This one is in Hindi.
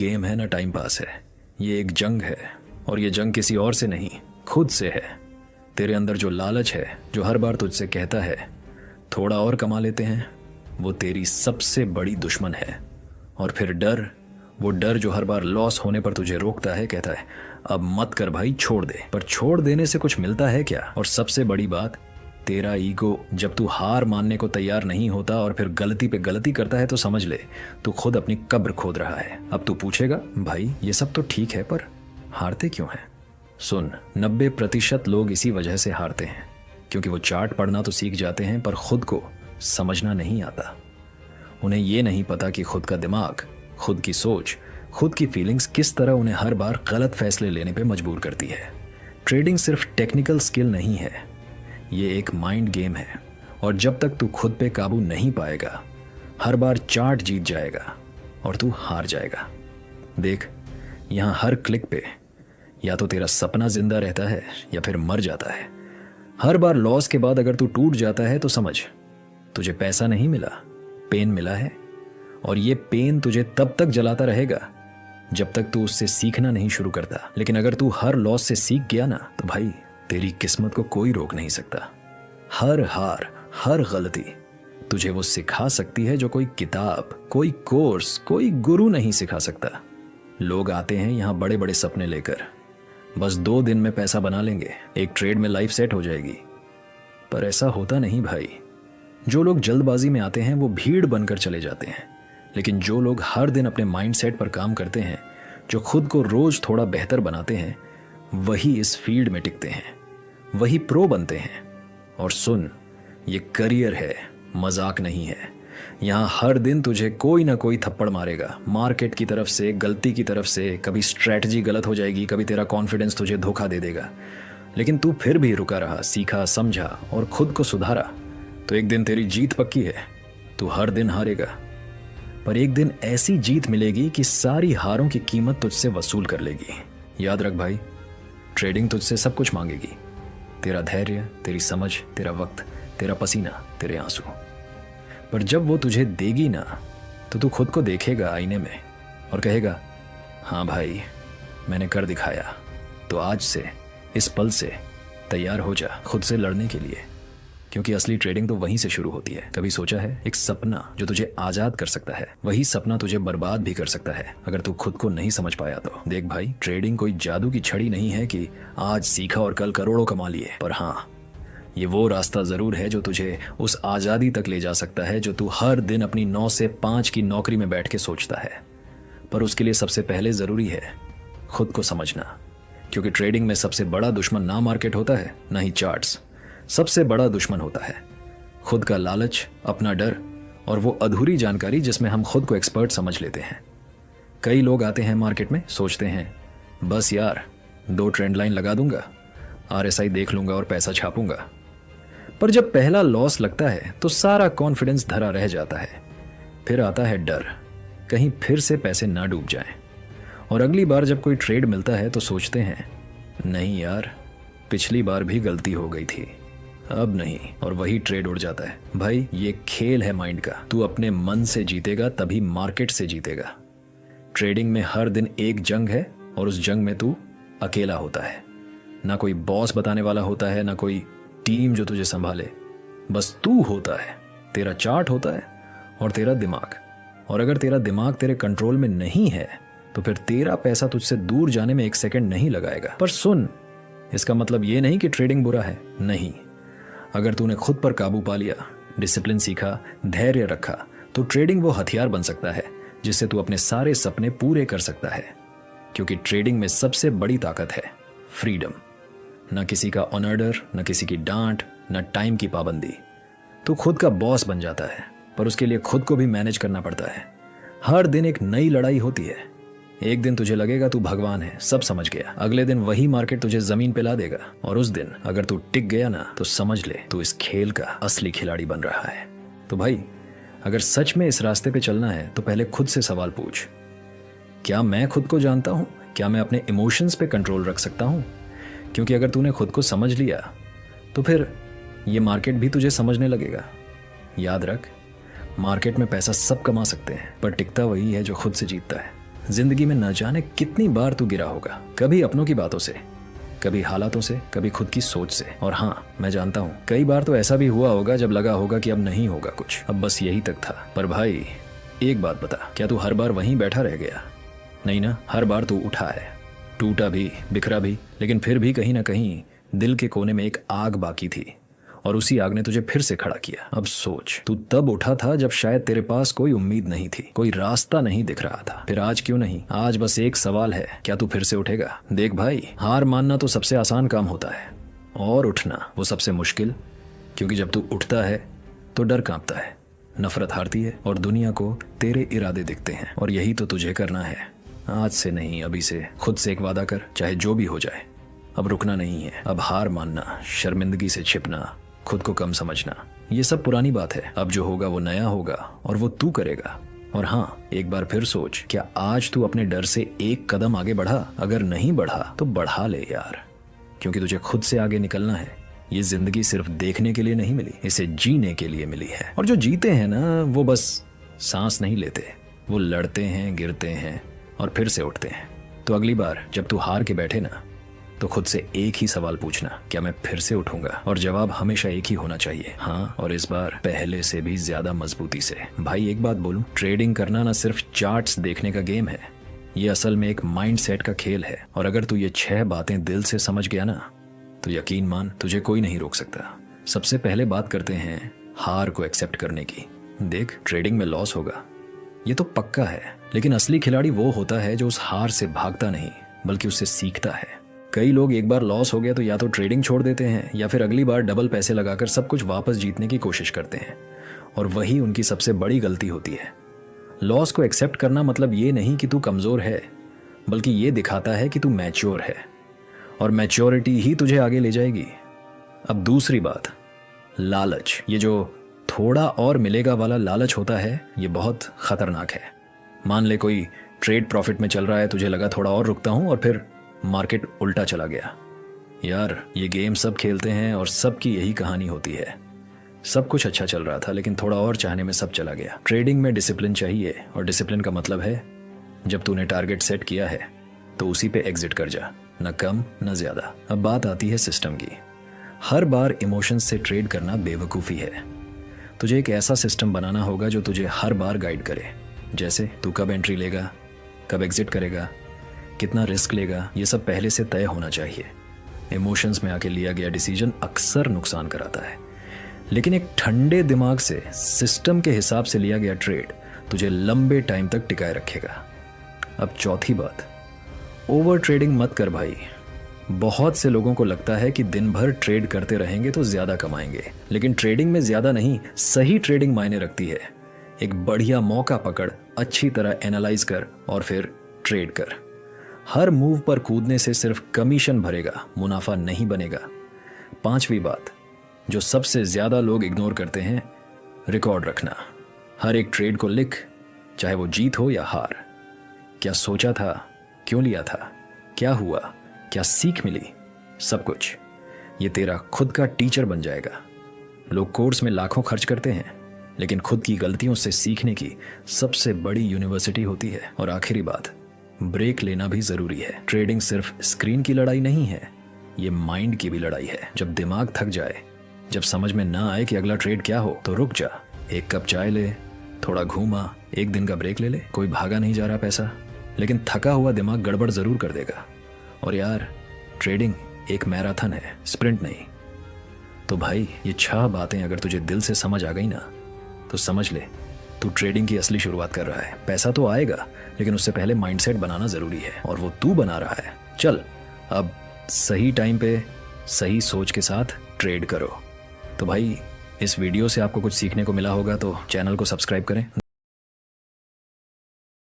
गेम है ना टाइम पास है। ये एक जंग है, और ये जंग किसी और से नहीं, खुद से है। तेरे अंदर जो लालच है, जो हर बार तुझसे कहता है थोड़ा और कमा लेते हैं, वो तेरी सबसे बड़ी दुश्मन है। और फिर डर, वो डर जो हर बार लॉस होने पर तुझे रोकता है, कहता है अब मत कर भाई, छोड़ दे। पर छोड़ देने से कुछ मिलता है क्या? और सबसे बड़ी बात, तेरा ईगो। जब तू हार मानने को तैयार नहीं होता और फिर गलती पे गलती करता है तो समझ ले तू खुद अपनी कब्र खोद रहा है। अब तू पूछेगा भाई ये सब तो ठीक है, पर हारते क्यों हैं? सुन, 90% लोग इसी वजह से हारते हैं, क्योंकि वो चार्ट पढ़ना तो सीख जाते हैं पर खुद को समझना नहीं आता। उन्हें ये नहीं पता कि खुद का दिमाग, खुद की सोच, खुद की फीलिंग्स किस तरह उन्हें हर बार गलत फैसले लेने पे मजबूर करती है। ट्रेडिंग सिर्फ टेक्निकल स्किल नहीं है, ये एक माइंड गेम है। और जब तक तू खुद पे काबू नहीं पाएगा, हर बार चार्ट जीत जाएगा और तू हार जाएगा। देख, यहाँ हर क्लिक पे या तो तेरा सपना जिंदा रहता है या फिर मर जाता है। हर बार लॉस के बाद अगर तू टूट जाता है तो समझ, तुझे पैसा नहीं मिला, पेन मिला है। और ये पेन तुझे तब तक जलाता रहेगा जब तक तू उससे सीखना नहीं शुरू करता। लेकिन अगर तू हर लॉस से सीख गया ना, तो भाई तेरी किस्मत को कोई रोक नहीं सकता। हर हार, हर गलती तुझे वो सिखा सकती है जो कोई किताब, कोई कोर्स, कोई गुरु नहीं सिखा सकता। लोग आते हैं यहाँ बड़े बड़े सपने लेकर, बस 2 दिन में पैसा बना लेंगे, एक ट्रेड में लाइफ सेट हो जाएगी। पर ऐसा होता नहीं भाई। जो लोग जल्दबाजी में आते हैं वो भीड़ बनकर चले जाते हैं, लेकिन जो लोग हर दिन अपने माइंडसेट पर काम करते हैं, जो खुद को रोज थोड़ा बेहतर बनाते हैं, वही इस फील्ड में टिकते हैं, वही प्रो बनते हैं। और सुन, ये करियर है, मजाक नहीं है। यहाँ हर दिन तुझे कोई ना कोई थप्पड़ मारेगा, मार्केट की तरफ से, गलती की तरफ से। कभी स्ट्रैटेजी गलत हो जाएगी, कभी तेरा कॉन्फिडेंस तुझे धोखा दे देगा। लेकिन तू फिर भी रुका रहा, सीखा, समझा और खुद को सुधारा, तो एक दिन तेरी जीत पक्की है। तू हर दिन हारेगा, पर एक दिन ऐसी जीत मिलेगी कि सारी हारों की कीमत तुझसे वसूल कर लेगी। याद रख भाई, ट्रेडिंग तुझसे सब कुछ मांगेगी, तेरा धैर्य, तेरी समझ, तेरा वक्त, तेरा पसीना, तेरे आंसू। पर जब वो तुझे देगी ना, तो तू खुद को देखेगा आईने में और कहेगा हाँ भाई, मैंने कर दिखाया। तो आज से, इस पल से तैयार हो जा खुद से लड़ने के लिए, क्योंकि असली ट्रेडिंग तो वहीं से शुरू होती है। कभी सोचा है, एक सपना जो तुझे आजाद कर सकता है, वही सपना तुझे बर्बाद भी कर सकता है अगर तू खुद को नहीं समझ पाया तो। देख भाई, ट्रेडिंग कोई जादू की छड़ी नहीं है कि आज सीखा और कल करोड़ों कमा लिए। पर हाँ, ये वो रास्ता जरूर है जो तुझे उस आजादी तक ले जा सकता है जो तू हर दिन अपनी 9 से 5 की नौकरी में बैठ के सोचता है। पर उसके लिए सबसे पहले जरूरी है खुद को समझना, क्योंकि ट्रेडिंग में सबसे बड़ा दुश्मन ना मार्केट होता है, ना ही चार्ट्स। सबसे बड़ा दुश्मन होता है खुद का लालच, अपना डर और वो अधूरी जानकारी जिसमें हम खुद को एक्सपर्ट समझ लेते हैं। कई लोग आते हैं मार्केट में, सोचते हैं बस यार 2 ट्रेंड लाइन लगा दूंगा, RSI देख लूंगा और पैसा छापूंगा। पर जब पहला लॉस लगता है तो सारा कॉन्फिडेंस धरा रह जाता है। फिर आता है डर, कहीं फिर से पैसे ना डूब जाएं। और अगली बार जब कोई ट्रेड मिलता है तो सोचते हैं नहीं यार, पिछली बार भी गलती हो गई थी, अब नहीं। और वही ट्रेड उड़ जाता है। भाई, ये खेल है माइंड का। तू अपने मन से जीतेगा तभी मार्केट से जीतेगा। ट्रेडिंग में हर दिन एक जंग है और उस जंग में तू अकेला होता है। ना कोई बॉस बताने वाला होता है, ना कोई टीम जो तुझे संभाले, बस तू होता है। तेरा चार्ट होता है और तेरा दिमाग। और अगर तेरा दिमाग तेरे कंट्रोल में नहीं है तो फिर तेरा पैसा तुझसे दूर जाने में 1 सेकंड नहीं लगाएगा। पर सुन, इसका मतलब ये नहीं कि ट्रेडिंग बुरा है, नहीं। अगर तूने खुद पर काबू पा लिया, डिसिप्लिन सीखा, धैर्य रखा, तो ट्रेडिंग वो हथियार बन सकता है जिससे तू अपने सारे सपने पूरे कर सकता है। क्योंकि ट्रेडिंग में सबसे बड़ी ताकत है फ्रीडम। ना किसी का ऑनर, ना किसी की डांट, ना टाइम की पाबंदी। तू खुद का बॉस बन जाता है, पर उसके लिए खुद को भी मैनेज करना पड़ता है। हर दिन एक नई लड़ाई होती है। एक दिन तुझे लगेगा तू भगवान है, सब समझ गया। अगले दिन वही मार्केट तुझे जमीन पे ला देगा। और उस दिन अगर तू टिक गया ना, तो समझ ले तू इस खेल का असली खिलाड़ी बन रहा है। तो भाई, अगर सच में इस रास्ते पे चलना है तो पहले खुद से सवाल पूछ, क्या मैं खुद को जानता हूँ? क्या मैं अपने इमोशंस पे कंट्रोल रख सकता हूँ? क्योंकि अगर तूने खुद को समझ लिया तो फिर ये मार्केट भी तुझे समझने लगेगा। याद रख, मार्केट में पैसा सब कमा सकते हैं, पर टिकता वही है जो खुद से जीतता है। जिंदगी में न जाने कितनी बार तू गिरा होगा, कभी अपनों की बातों से, कभी हालातों से, कभी खुद की सोच से। और हाँ, मैं जानता हूँ कई बार तो ऐसा भी हुआ होगा जब लगा होगा कि अब नहीं होगा कुछ, अब बस यही तक था। पर भाई एक बात बता, क्या तू हर बार वहीं बैठा रह गया? नहीं ना, हर बार तू उठा है, टूटा भी, बिखरा भी, लेकिन फिर भी कहीं ना कहीं दिल के कोने में एक आग बाकी थी और उसी आग ने तुझे फिर से खड़ा किया। अब सोच, तू तब उठा था जब शायद तेरे पास कोई उम्मीद नहीं थी, कोई रास्ता नहीं दिख रहा था। फिर आज क्यों नहीं? आज बस एक सवाल है, क्या तू फिर से उठेगा? देख भाई, हार मानना तो सबसे आसान काम होता है और उठना वो सबसे मुश्किल, क्योंकि जब तू उठता है तो डर कांपता है, नफरत हारती है और दुनिया को तेरे इरादे दिखते हैं। और यही तो तुझे करना है। आज से नहीं, अभी से खुद से एक वादा कर, चाहे जो भी हो जाए। अब रुकना नहीं है, अब हार मानना, शर्मिंदगी से छिपना, खुद को कम समझना, ये सब पुरानी बात है। अब जो होगा वो नया होगा और वो तू करेगा। और हाँ, एक बार फिर सोच, क्या आज तू अपने डर से एक कदम आगे बढ़ा? अगर नहीं बढ़ा तो बढ़ा ले यार, क्योंकि तुझे खुद से आगे निकलना है। ये जिंदगी सिर्फ देखने के लिए नहीं मिली, इसे जीने के लिए मिली है। और जो जीते हैं ना, वो बस सांस नहीं लेते, वो लड़ते हैं, गिरते हैं और फिर से उठते हैं। तो अगली बार जब तू हार के बैठे ना, तो खुद से एक ही सवाल पूछना, क्या मैं फिर से उठूंगा? और जवाब हमेशा एक ही होना चाहिए, हाँ, और इस बार पहले से भी ज्यादा मजबूती से। भाई एक बात बोलूं, ट्रेडिंग करना ना सिर्फ चार्ट्स देखने का गेम है, ये असल में एक माइंडसेट का खेल है। और अगर तू ये 6 बातें दिल से समझ गया ना, तो यकीन मान, तुझे कोई नहीं रोक सकता। सबसे पहले बात करते हैं हार को एक्सेप्ट करने की। देख, ट्रेडिंग में लॉस होगा, ये तो पक्का है, लेकिन असली खिलाड़ी वो होता है जो उस हार से भागता नहीं, बल्कि उससे सीखता है। कई लोग एक बार लॉस हो गया तो या तो ट्रेडिंग छोड़ देते हैं या फिर अगली बार डबल पैसे लगाकर सब कुछ वापस जीतने की कोशिश करते हैं, और वही उनकी सबसे बड़ी गलती होती है। लॉस को एक्सेप्ट करना मतलब ये नहीं कि तू कमजोर है, बल्कि ये दिखाता है कि तू मैच्योर है, और मैच्योरिटी ही तुझे आगे ले जाएगी। अब दूसरी बात, लालच। ये जो थोड़ा और मिलेगा वाला लालच होता है, ये बहुत खतरनाक है। मान ले कोई ट्रेड प्रॉफिट में चल रहा है, तुझे लगा थोड़ा और रुकता हूं, और फिर मार्केट उल्टा चला गया। यार, ये गेम सब खेलते हैं और सबकी यही कहानी होती है। सब कुछ अच्छा चल रहा था, लेकिन थोड़ा और चाहने में सब चला गया। ट्रेडिंग में डिसिप्लिन चाहिए, और डिसिप्लिन का मतलब है जब तूने टारगेट सेट किया है तो उसी पे एग्जिट कर जा, न कम न ज्यादा। अब बात आती है सिस्टम की। हर बार इमोशंस से ट्रेड करना बेवकूफ़ी है। तुझे एक ऐसा सिस्टम बनाना होगा जो तुझे हर बार गाइड करे, जैसे तू कब एंट्री लेगा, कब एग्जिट करेगा, कितना रिस्क लेगा, ये सब पहले से तय होना चाहिए। इमोशंस में आके लिया गया डिसीजन अक्सर नुकसान कराता है, लेकिन एक ठंडे दिमाग से सिस्टम के हिसाब से लिया गया ट्रेड तुझे लंबे टाइम तक टिकाए रखेगा। अब चौथी बात, ओवर ट्रेडिंग मत कर भाई। बहुत से लोगों को लगता है कि दिन भर ट्रेड करते रहेंगे तो ज्यादा कमाएंगे, लेकिन ट्रेडिंग में ज्यादा नहीं, सही ट्रेडिंग मायने रखती है। एक बढ़िया मौका पकड़, अच्छी तरह एनालाइज कर और फिर ट्रेड कर। हर मूव पर कूदने से सिर्फ कमीशन भरेगा, मुनाफा नहीं बनेगा। पांचवी बात, जो सबसे ज्यादा लोग इग्नोर करते हैं, रिकॉर्ड रखना। हर एक ट्रेड को लिख, चाहे वो जीत हो या हार। क्या सोचा था, क्यों लिया था, क्या हुआ, क्या सीख मिली, सब कुछ। ये तेरा खुद का टीचर बन जाएगा। लोग कोर्स में लाखों खर्च करते हैं, लेकिन खुद की गलतियों से सीखने की सबसे बड़ी यूनिवर्सिटी होती है। और आखिरी बात, ब्रेक लेना भी जरूरी है। ट्रेडिंग सिर्फ स्क्रीन की लड़ाई नहीं है, ये माइंड की भी लड़ाई है। जब दिमाग थक जाए, जब समझ में ना आए कि अगला ट्रेड क्या हो, तो रुक जा, एक कप चाय ले, थोड़ा घूमा, एक दिन का ब्रेक ले ले। कोई भागा नहीं जा रहा पैसा, लेकिन थका हुआ दिमाग गड़बड़ जरूर कर देगा। और यार, ट्रेडिंग एक मैराथन है, स्प्रिंट नहीं। तो भाई, ये 6 बातें अगर तुझे दिल से समझ आ गई ना, तो समझ ले तू ट्रेडिंग की असली शुरुआत कर रहा है। पैसा तो आएगा, लेकिन उससे पहले माइंडसेट बनाना जरूरी है, और वो तू बना रहा है। चल, अब सही टाइम पे सही सोच के साथ ट्रेड करो। तो भाई, इस वीडियो से आपको कुछ सीखने को मिला होगा तो चैनल को सब्सक्राइब करें।